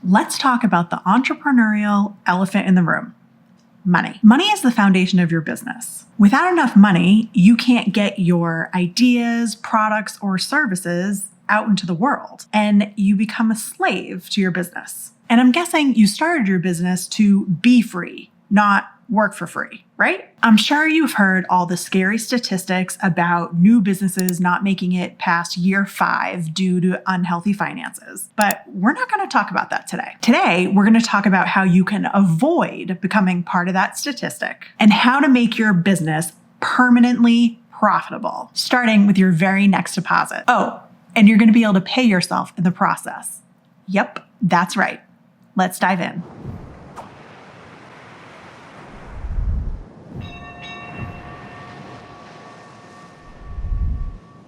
let's talk about the entrepreneurial elephant in the room. Money. Money is the foundation of your business. Without enough money, you can't get your ideas, products, or services out into the world, and you become a slave to your business. And I'm guessing you started your business to be free, not work for free, right? I'm sure you've heard all the scary statistics about new businesses not making it past year 5 due to unhealthy finances. But we're not going to talk about that today. Today, we're going to talk about how you can avoid becoming part of that statistic and how to make your business permanently profitable, starting with your very next deposit. Oh, and you're going to be able to pay yourself in the process. Yep, that's right. Let's dive in.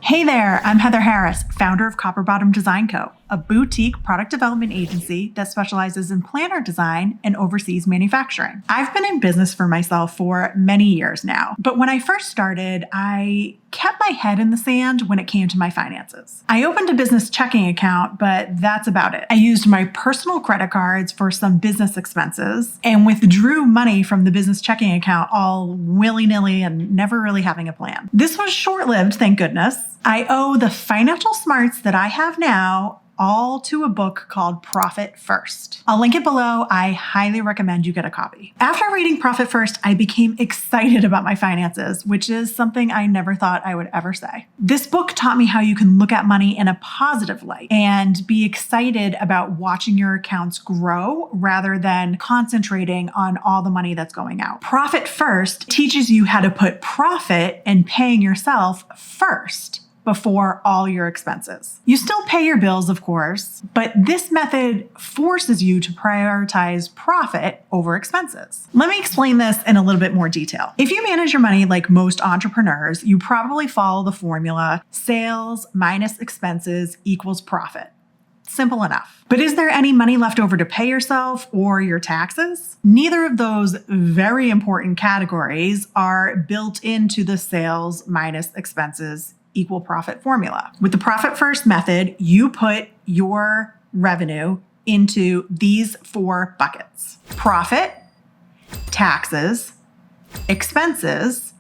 Hey there, I'm Heather Harris, founder of Copper Bottom Design Co., a boutique product development agency that specializes in planner design and overseas manufacturing. I've been in business for myself for many years now, but when I first started, I kept my head in the sand when it came to my finances. I opened a business checking account, but that's about it. I used my personal credit cards for some business expenses and withdrew money from the business checking account all willy-nilly and never really having a plan. This was short-lived, thank goodness. I owe the financial smarts that I have now all to a book called Profit First. I'll link it below. I highly recommend you get a copy. After reading Profit First, I became excited about my finances, which is something I never thought I would ever say. This book taught me how you can look at money in a positive light and be excited about watching your accounts grow rather than concentrating on all the money that's going out. Profit First teaches you how to put profit and paying yourself first before all your expenses. You still pay your bills, of course, but this method forces you to prioritize profit over expenses. Let me explain this in a little bit more detail. If you manage your money like most entrepreneurs, you probably follow the formula sales minus expenses equals profit. Simple enough. But is there any money left over to pay yourself or your taxes? Neither of those very important categories are built into the sales minus expenses equal profit formula. With the Profit First method, you put your revenue into these 4 buckets: profit, taxes, expenses,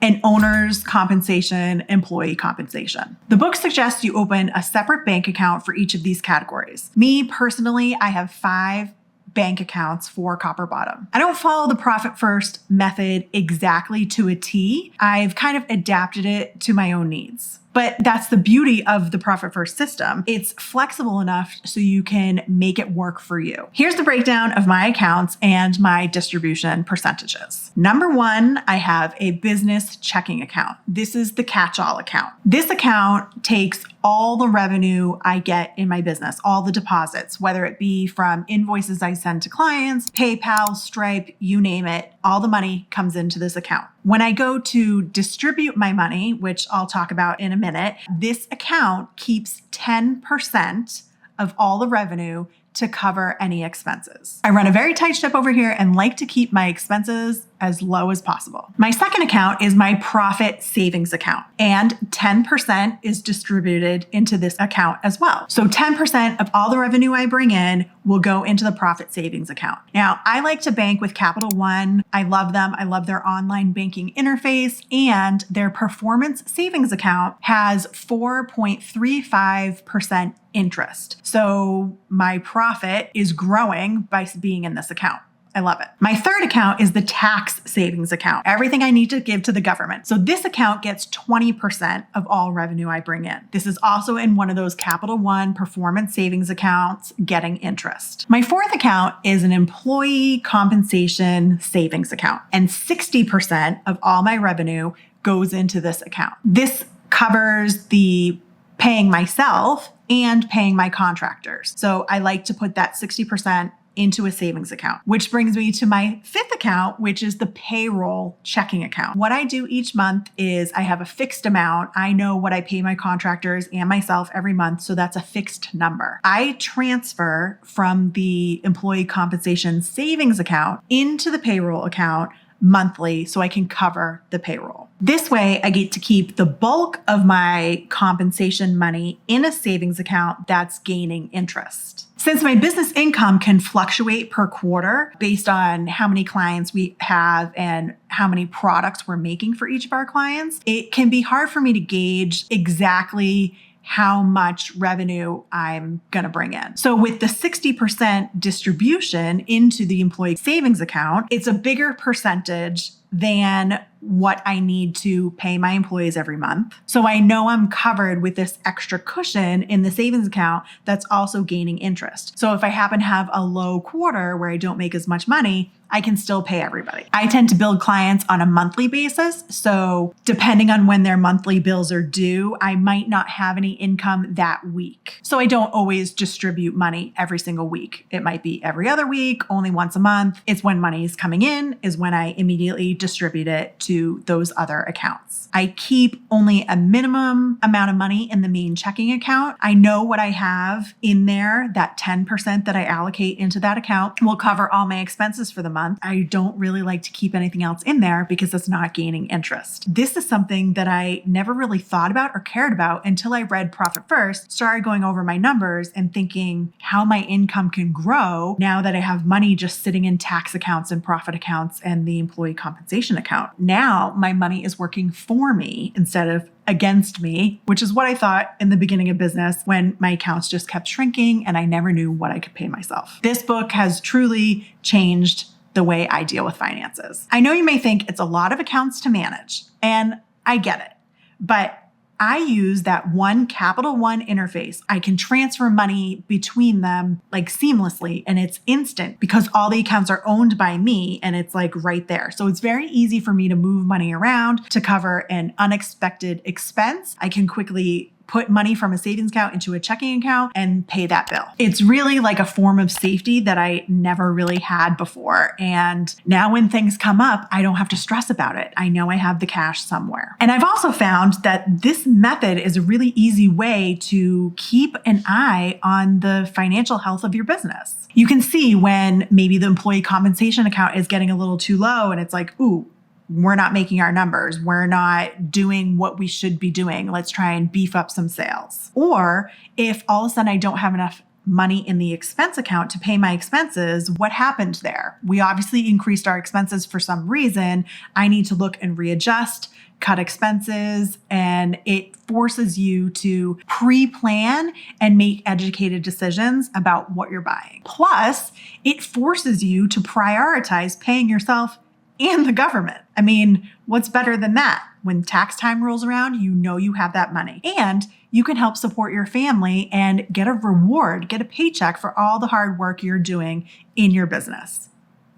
and owner's compensation, employee compensation. The book suggests you open a separate bank account for each of these categories. Me personally, I have 5 bank accounts for Copper Bottom. I don't follow the Profit First method exactly to a T. I've kind of adapted it to my own needs. But that's the beauty of the Profit First system. It's flexible enough so you can make it work for you. Here's the breakdown of my accounts and my distribution percentages. Number 1, I have a business checking account. This is the catch-all account. This account takes all the revenue I get in my business, all the deposits, whether it be from invoices I send to clients, PayPal, Stripe, you name it, all the money comes into this account. When I go to distribute my money, which I'll talk about in a minute, this account keeps 10% of all the revenue to cover any expenses. I run a very tight ship over here and like to keep my expenses as low as possible. My second account is my profit savings account, and 10% is distributed into this account as well. So 10% of all the revenue I bring in will go into the profit savings account. Now, I like to bank with Capital One. I love them. I love their online banking interface, and their performance savings account has 4.35% interest. So my profit is growing by being in this account. I love it. My third account is the tax savings account. Everything I need to give to the government. So this account gets 20% of all revenue I bring in. This is also in one of those Capital One performance savings accounts getting interest. My fourth account is an employee compensation savings account, and 60% of all my revenue goes into this account. This covers the paying myself and paying my contractors. So I like to put that 60% into a savings account, which brings me to my fifth account, which is the payroll checking account. What I do each month is I have a fixed amount. I know what I pay my contractors and myself every month, so that's a fixed number. I transfer from the employee compensation savings account into the payroll account monthly so I can cover the payroll. This way, I get to keep the bulk of my compensation money in a savings account that's gaining interest. Since my business income can fluctuate per quarter based on how many clients we have and how many products we're making for each of our clients, it can be hard for me to gauge exactly how much revenue I'm going to bring in. So with the 60% distribution into the employee savings account, it's a bigger percentage than what I need to pay my employees every month. So I know I'm covered with this extra cushion in the savings account that's also gaining interest. So if I happen to have a low quarter where I don't make as much money, I can still pay everybody. I tend to build clients on a monthly basis. So depending on when their monthly bills are due, I might not have any income that week. So I don't always distribute money every single week. It might be every other week, only once a month. It's when money is coming in is when I immediately distribute it to those other accounts. I keep only a minimum amount of money in the main checking account. I know what I have in there. That 10% that I allocate into that account will cover all my expenses for the month. I don't really like to keep anything else in there because it's not gaining interest. This is something that I never really thought about or cared about until I read Profit First, started going over my numbers and thinking how my income can grow now that I have money just sitting in tax accounts and profit accounts and the employee compensation account. Now my money is working for me instead of against me, which is what I thought in the beginning of business when my accounts just kept shrinking and I never knew what I could pay myself. This book has truly changed the way I deal with finances. I know you may think it's a lot of accounts to manage, and I get it, but I use that one Capital One interface. I can transfer money between them like seamlessly, and it's instant because all the accounts are owned by me and it's like right there. So it's very easy for me to move money around to cover an unexpected expense. I can quickly put money from a savings account into a checking account and pay that bill. It's really like a form of safety that I never really had before. And now when things come up, I don't have to stress about it. I know I have the cash somewhere. And I've also found that this method is a really easy way to keep an eye on the financial health of your business. You can see when maybe the employee compensation account is getting a little too low and it's like, ooh, we're not making our numbers. We're not doing what we should be doing. Let's try and beef up some sales. Or if all of a sudden I don't have enough money in the expense account to pay my expenses, what happened there? We obviously increased our expenses for some reason. I need to look and readjust, cut expenses, and it forces you to pre-plan and make educated decisions about what you're buying. Plus, it forces you to prioritize paying yourself and the government. I mean, what's better than that? When tax time rolls around, you know you have that money. And you can help support your family and get a reward, get a paycheck for all the hard work you're doing in your business.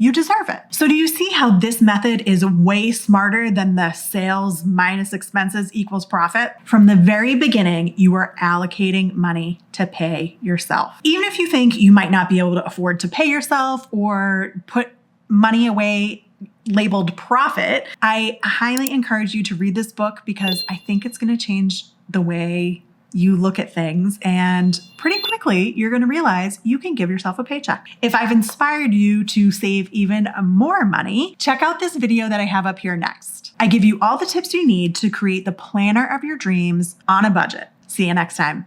You deserve it. So do you see how this method is way smarter than the sales minus expenses equals profit? From the very beginning, you are allocating money to pay yourself. Even if you think you might not be able to afford to pay yourself or put money away labeled profit, I highly encourage you to read this book because I think it's going to change the way you look at things. And pretty quickly, you're going to realize you can give yourself a paycheck. If I've inspired you to save even more money, check out this video that I have up here next. I give you all the tips you need to create the planner of your dreams on a budget. See you next time.